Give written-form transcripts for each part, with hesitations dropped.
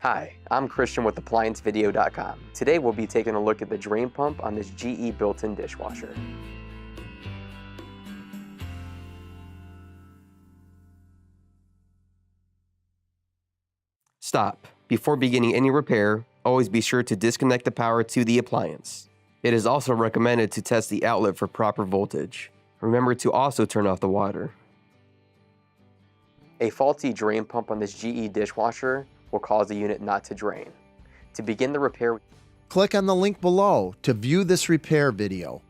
Hi, I'm Christian with ApplianceVideo.com. Today we'll be taking a look at the drain pump on this GE built-in dishwasher. Stop. Before beginning any repair, always be sure to disconnect the power to the appliance. It is also recommended to test the outlet for proper voltage. Remember to also turn off the water. A faulty drain pump on this GE dishwasher will cause the unit not to drain. To begin the repair, click on the link below to view this repair video.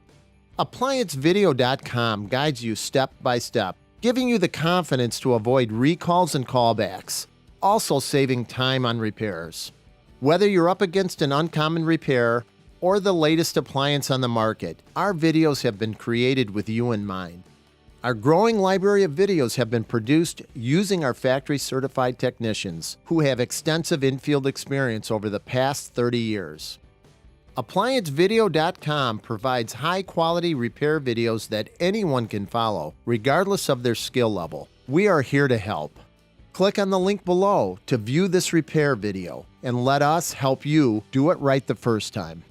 ApplianceVideo.com guides you step by step, giving you the confidence to avoid recalls and callbacks, also saving time on repairs. Whether you're up against an uncommon repair or the latest appliance on the market, our videos have been created with you in mind. Our growing library of videos have been produced using our factory-certified technicians who have extensive infield experience over the past 30 years. ApplianceVideo.com provides high-quality repair videos that anyone can follow, regardless of their skill level. We are here to help. Click on the link below to view this repair video and let us help you do it right the first time.